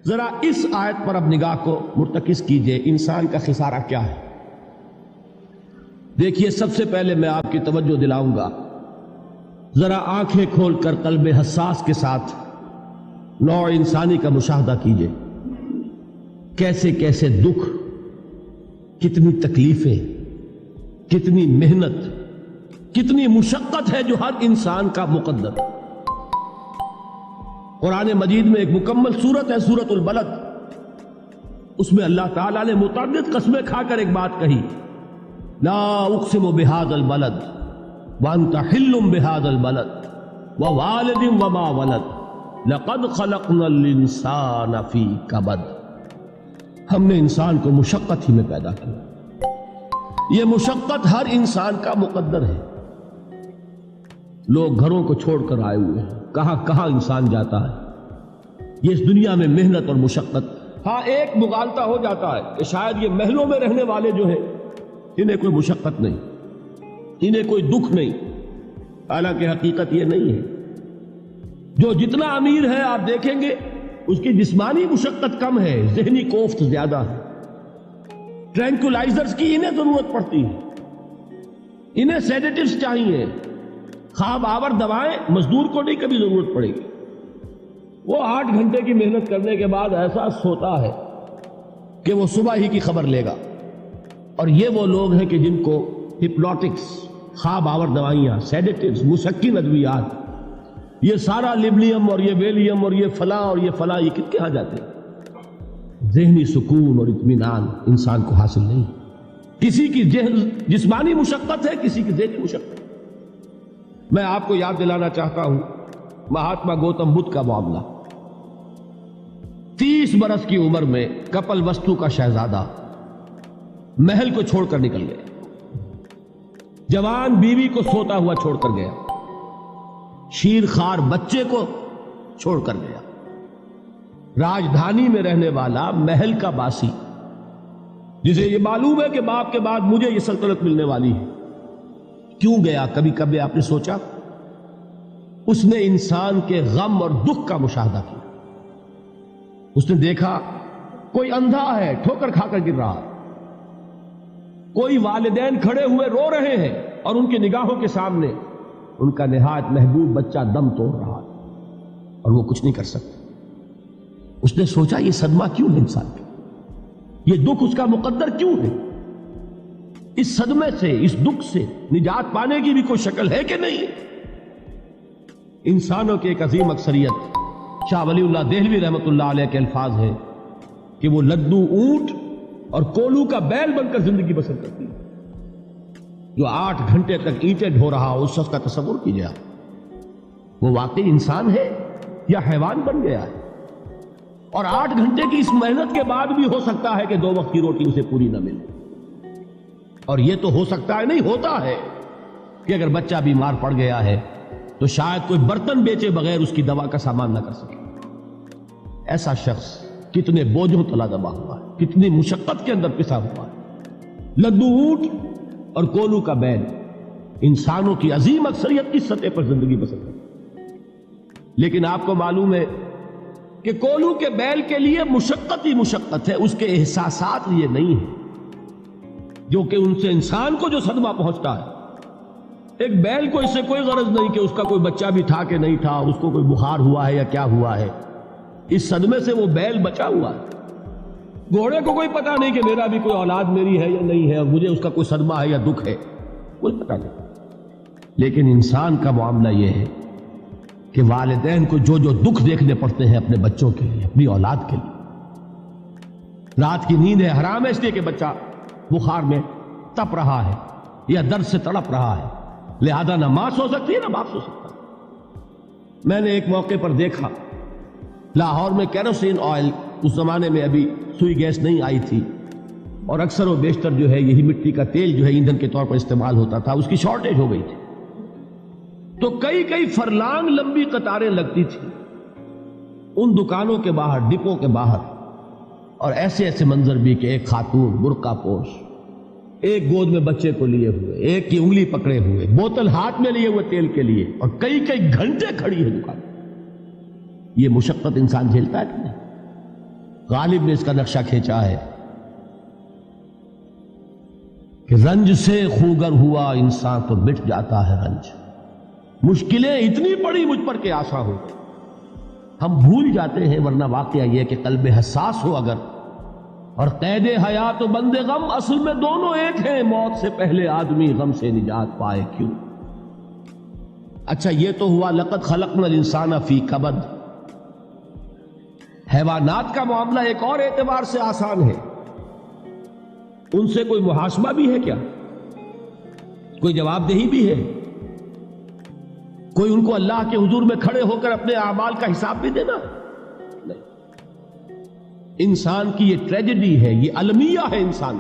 ذرا اس آیت پر اب نگاہ کو مرتکز کیجئے، انسان کا خسارہ کیا ہے؟ دیکھیے، سب سے پہلے میں آپ کی توجہ دلاؤں گا، ذرا آنکھیں کھول کر قلب حساس کے ساتھ نوع انسانی کا مشاہدہ کیجئے۔ کیسے کیسے دکھ، کتنی تکلیفیں، کتنی محنت، کتنی مشقت ہے جو ہر انسان کا مقدر۔ قرآن مجید میں ایک مکمل سورت ہے، سورت البلد، اس میں اللہ تعالیٰ نے متعدد قسمیں کھا کر ایک بات کہی، لا اقسم بہذا البلد وانت حل بہذا البلد ووالد وما ولد لقد خلقنا الانسان فی کبد۔ ہم نے انسان کو مشقت ہی میں پیدا کیا، یہ مشقت ہر انسان کا مقدر ہے۔ لوگ گھروں کو چھوڑ کر آئے ہوئے ہیں، کہاں کہاں انسان جاتا ہے، یہ اس دنیا میں محنت اور مشقت۔ ہاں، ایک مغالطہ ہو جاتا ہے کہ شاید یہ محلوں میں رہنے والے جو ہیں انہیں کوئی مشقت نہیں، انہیں کوئی دکھ نہیں، حالانکہ حقیقت یہ نہیں ہے۔ جو جتنا امیر ہے آپ دیکھیں گے اس کی جسمانی مشقت کم ہے، ذہنی کوفت زیادہ ہے۔ ٹرینکولائزرز کی انہیں ضرورت پڑتی ہے، انہیں سیڈیٹیوز چاہیے، خواب آور دوائیں مزدور کو نہیں کبھی ضرورت پڑے گی۔ وہ 8 گھنٹے کی محنت کرنے کے بعد ایسا سوتا ہے کہ وہ صبح ہی کی خبر لے گا۔ اور یہ وہ لوگ ہیں کہ جن کو ہپنوٹکس، خواب آور دوائیاں، سیڈیٹیوز، مسکن ادویات، یہ سارا لیبلیم اور یہ ویلیم اور یہ فلاں اور یہ فلاں، یہ کت کے ہاں جاتے ہیں؟ ذہنی سکون اور اطمینان انسان کو حاصل نہیں۔ کسی کی جسمانی مشقت ہے، کسی کی ذہنی مشقت۔ میں آپ کو یاد دلانا چاہتا ہوں مہاتما گوتم بدھ کا معاملہ۔ 30 برس کی عمر میں کپل وستو کا شہزادہ محل کو چھوڑ کر نکل گیا، جوان بیوی کو سوتا ہوا چھوڑ کر گیا، شیر خوار بچے کو چھوڑ کر گیا۔ راجدھانی میں رہنے والا محل کا باسی، جسے یہ معلوم ہے کہ باپ کے بعد مجھے یہ سلطنت ملنے والی ہے، کیوں گیا؟ کبھی کبھی آپ نے سوچا؟ اس نے انسان کے غم اور دکھ کا مشاہدہ کیا۔ اس نے دیکھا کوئی اندھا ہے، ٹھوکر کھا کر گر رہا ہے، کوئی والدین کھڑے ہوئے رو رہے ہیں اور ان کی نگاہوں کے سامنے ان کا نہایت محبوب بچہ دم توڑ رہا ہے اور وہ کچھ نہیں کر سکتا۔ اس نے سوچا یہ صدمہ کیوں ہے انسان کا، یہ دکھ اس کا مقدر کیوں ہے؟ اس صدمے سے، اس دکھ سے نجات پانے کی بھی کوئی شکل ہے کہ نہیں؟ انسانوں کی ایک عظیم اکثریت، شاہ ولی اللہ دہلوی رحمۃ اللہ علیہ کے الفاظ ہیں کہ وہ لدو اونٹ اور کولو کا بیل بن کر زندگی بسر کرتی ہے۔ جو 8 گھنٹے تک اینٹیں ڈھو رہا ہو، اس شخص کا تصور کیجیے آپ، وہ واقعی انسان ہے یا حیوان بن گیا ہے؟ اور 8 گھنٹے کی اس محنت کے بعد بھی ہو سکتا ہے کہ 2 وقت کی روٹی اسے پوری نہ ملے۔ اور یہ تو ہو سکتا ہے، نہیں ہوتا ہے کہ اگر بچہ بیمار پڑ گیا ہے تو شاید کوئی برتن بیچے بغیر اس کی دوا کا سامان نہ کر سکے۔ ایسا شخص کتنے بوجھوں تلا دبا ہوا ہے، کتنی مشقت کے اندر پسا ہوا ہے۔ لدو اونٹ اور کولو کا بیل، انسانوں کی عظیم اکثریت کی سطح پر زندگی بسر کرتی ہے۔ لیکن آپ کو معلوم ہے کہ کولو کے بیل کے لیے مشقت ہی مشقت ہے، اس کے احساسات یہ نہیں ہیں جو کہ ان سے انسان کو جو صدمہ پہنچتا ہے۔ ایک بیل کو اس سے کوئی غرض نہیں کہ اس کا کوئی بچہ بھی تھا کہ نہیں تھا، اس کو کوئی بخار ہوا ہے یا کیا ہوا ہے، اس صدمے سے وہ بیل بچا ہوا ہے۔ گھوڑے کو کوئی پتہ نہیں کہ میرا بھی کوئی اولاد میری ہے یا نہیں ہے، اور مجھے اس کا کوئی صدمہ ہے یا دکھ ہے، کوئی پتہ نہیں۔ لیکن انسان کا معاملہ یہ ہے کہ والدین کو جو جو دکھ دیکھنے پڑتے ہیں اپنے بچوں کے لیے، اپنی اولاد کے لیے۔ رات کی نیند ہے حرام ہے اس لیے کہ بچہ بخار میں تپ رہا ہے یا درد سے تڑپ رہا ہے، لہذا نہ ماں سو سکتی ہے نہ باپ سو سکتا۔ میں نے ایک موقع پر دیکھا، لاہور میں کیروسین آئل، اس زمانے میں ابھی سوئی گیس نہیں آئی تھی، اور اکثر و بیشتر جو ہے یہی مٹی کا تیل جو ہے ایندھن کے طور پر استعمال ہوتا تھا، اس کی شارٹیج ہو گئی تھی۔ تو کئی فرلانگ لمبی قطاریں لگتی تھی ان دکانوں کے باہر، ڈپوں کے باہر، اور ایسے منظر بھی کہ ایک خاتون برقع پوش، ایک گود میں بچے کو لیے ہوئے، ایک کی انگلی پکڑے ہوئے، بوتل ہاتھ میں لیے ہوئے تیل کے لیے، اور کئی گھنٹے کھڑی ہے دکان۔ یہ مشقت انسان جھیلتا ہے کہ نہیں؟ غالب نے اس کا نقشہ کھینچا ہے کہ رنج سے خوگر ہوا انسان تو مٹ جاتا ہے رنج. مشکلیں اتنی پڑی مجھ پر کہ آسان ہو گئی. ہم بھول جاتے ہیں، ورنہ واقعہ یہ کہ قلب حساس ہو اگر، اور قید حیات و بند غم اصل میں دونوں ایک ہیں. موت سے پہلے آدمی غم سے نجات پائے کیوں؟ اچھا یہ تو ہوا لقد خلقنا الانسان فی کبد. حیوانات کا معاملہ ایک اور اعتبار سے آسان ہے. ان سے کوئی محاسبہ بھی ہے کیا؟ کوئی جواب دہی بھی ہے؟ کوئی ان کو اللہ کے حضور میں کھڑے ہو کر اپنے اعمال کا حساب بھی دینا؟ نہیں. انسان کی یہ ٹریجڈی ہے، یہ المیہ ہے انسان.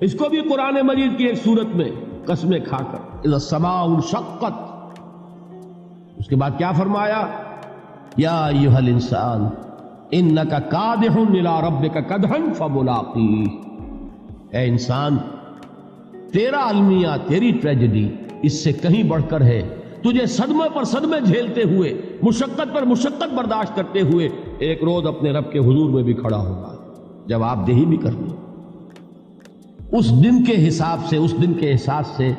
اس کو بھی قرآن مجید کی ایک سورت میں قسمیں کھا کر اذا السماء انشقت، اس کے بعد کیا فرمایا؟ یا ایھا الانسان انک کادح الی ربک کدحا فملاقیہ. اے انسان، تیرا المیہ، تیری ٹریجڈی اس سے کہیں بڑھ کر ہے. تجھے صدمے پر صدمے جھیلتے ہوئے، مشقت پر مشقت برداشت کرتے ہوئے ایک روز اپنے رب کے حضور میں بھی کھڑا ہوگا، جواب دہی بھی کرنی. اس دن کے حساب سے، اس دن کے احساس سے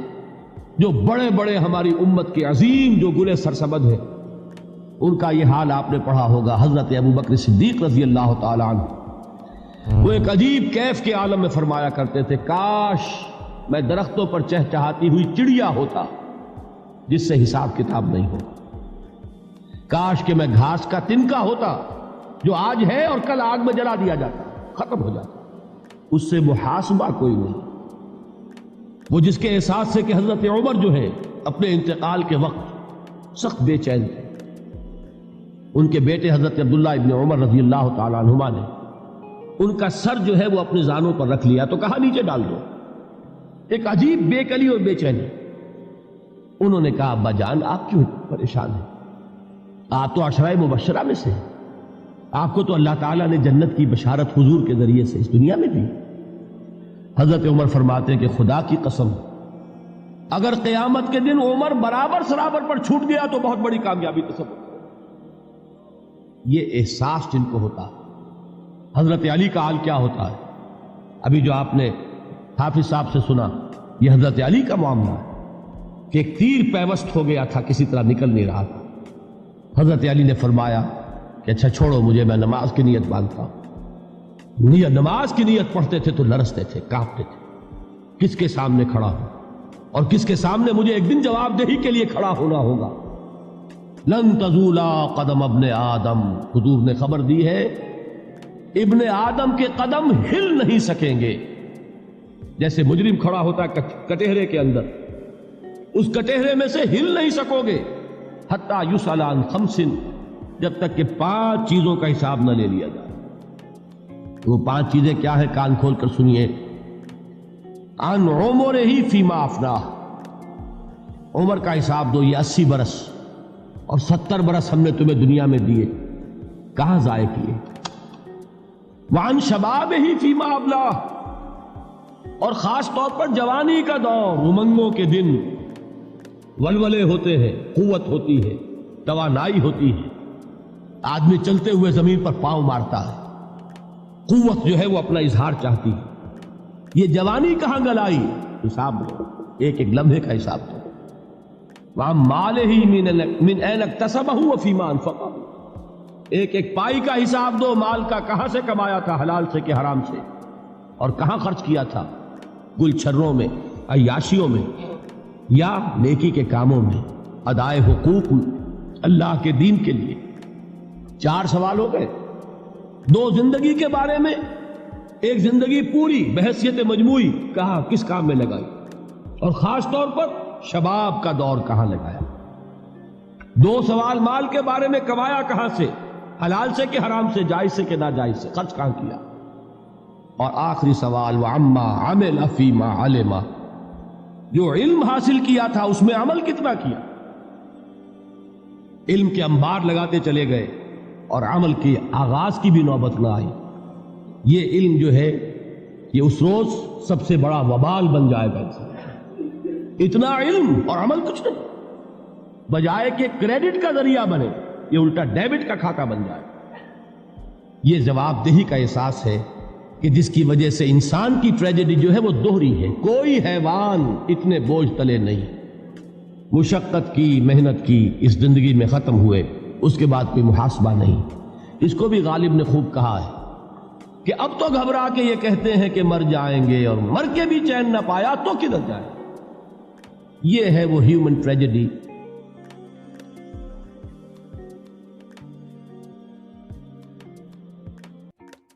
جو بڑے بڑے ہماری امت کے عظیم جو گلے سرسبد ہیں، ان کا یہ حال آپ نے پڑھا ہوگا. حضرت ابوبکر صدیق رضی اللہ تعالی عنہ وہ ایک عجیب کیف کے عالم میں فرمایا کرتے تھے، کاش میں درختوں پر چہچہاتی ہوئی چڑیا ہوتا جس سے حساب کتاب نہیں ہوگا. کاش کہ میں گھاس کا تنکا ہوتا جو آج ہے اور کل آگ میں جلا دیا جاتا، ختم ہو جاتا، اس سے محاسبہ کوئی نہیں. وہ جس کے احساس سے کہ حضرت عمر جو ہے اپنے انتقال کے وقت سخت بے چین تھے. ان کے بیٹے حضرت عبداللہ ابن عمر رضی اللہ تعالی عنہما نے ان کا سر جو ہے وہ اپنے زانوں پر رکھ لیا تو کہا نیچے ڈال دو. ایک عجیب بے کلی اور بے چینی. انہوں نے کہا ابا جان آپ کیوں پریشان ہیں؟ آپ تو عشرہ مبشرہ میں سے، آپ کو تو اللہ تعالیٰ نے جنت کی بشارت حضور کے ذریعے سے اس دنیا میں دی. حضرت عمر فرماتے ہیں کہ خدا کی قسم اگر قیامت کے دن عمر برابر سرابر پر چھوٹ گیا تو بہت بڑی کامیابی تصور. یہ احساس جن کو ہوتا ہے. حضرت علی کا حال کیا ہوتا ہے؟ ابھی جو آپ نے حافظ صاحب سے سنا، یہ حضرت علی کا معاملہ ہے کہ ایک تیر پیوست ہو گیا تھا، کسی طرح نکل نہیں رہا تھا. حضرت علی نے فرمایا کہ اچھا چھوڑو مجھے، میں نماز کی نیت باندھتا ہوں. نماز کی نیت پڑھتے تھے تو لرزتے تھے، کانپتے تھے. کس کے سامنے کھڑا ہوں اور کس کے سامنے مجھے ایک دن جواب دہی کے لیے کھڑا ہونا ہوگا. لن تزولا قدم ابن آدم، حضور نے خبر دی ہے ابن آدم کے قدم ہل نہیں سکیں گے. جیسے مجرم کھڑا ہوتا ہے کٹہرے کے اندر، اس کٹہرے میں سے ہل نہیں سکو گے حتی یسأل عن خمس، جب تک کہ 5 چیزوں کا حساب نہ لے لیا جائے. وہ 5 چیزیں کیا ہے؟ کان کھول کر سنیے. عن عمرہ فیما افناہ، عمر کا حساب دو. یہ 80 برس اور 70 برس ہم نے تمہیں دنیا میں دیے، کہاں ضائع کیے؟ وعن شبابہ فیما ابلاہ، اور خاص طور پر جوانی کا دور، امنگوں کے دن، ولولے ہوتے ہیں، قوت ہوتی ہے، توانائی ہوتی ہے، آدمی چلتے ہوئے زمین پر پاؤں مارتا ہے، قوت جو ہے وہ اپنا اظہار چاہتی ہے. یہ جوانی کہاں گلائی؟ حساب دو، ایک ایک لمحے کا حساب دو. وہاں مالہ من این اکتسبہ وفیما انفقہ، ایک ایک پائی کا حساب دو. مال کا کہاں سے کمایا تھا، حلال سے کہ حرام سے، اور کہاں خرچ کیا تھا، گل چھروں میں، عیاشیوں میں، یا نیکی کے کاموں میں، ادائے حقوق اللہ کے دین کے لیے. 4 سوال ہو گئے. 2 زندگی کے بارے میں، ایک زندگی پوری بحیثیت مجموعی کہاں کس کام میں لگائی، اور خاص طور پر شباب کا دور کہاں لگایا. 2 سوال مال کے بارے میں، کمایا کہاں سے، حلال سے کہ حرام سے، جائز سے کہ ناجائز سے، خرچ کہاں کیا. اور آخری سوال وعما عمل فیما علم، جو علم حاصل کیا تھا اس میں عمل کتنا کیا. علم کے انبار لگاتے چلے گئے اور عمل کے آغاز کی بھی نوبت نہ آئی. یہ علم جو ہے یہ اس روز سب سے بڑا وبال بن جائے گا. اتنا علم اور عمل کچھ نہیں، بجائے کہ کریڈٹ کا ذریعہ بنے یہ الٹا ڈیبٹ کا کھاتہ بن جائے. یہ جواب دہی کا احساس ہے کہ جس کی وجہ سے انسان کی ٹریجڈی جو ہے وہ دوہری ہے. کوئی حیوان اتنے بوجھ تلے نہیں. مشقت کی، محنت کی، اس زندگی میں ختم ہوئے، اس کے بعد کوئی محاسبہ نہیں. اس کو بھی غالب نے خوب کہا ہے کہ اب تو گھبرا کے یہ کہتے ہیں کہ مر جائیں گے، اور مر کے بھی چین نہ پایا تو کدھر جائیں. یہ ہے وہ ہیومن ٹریجڈی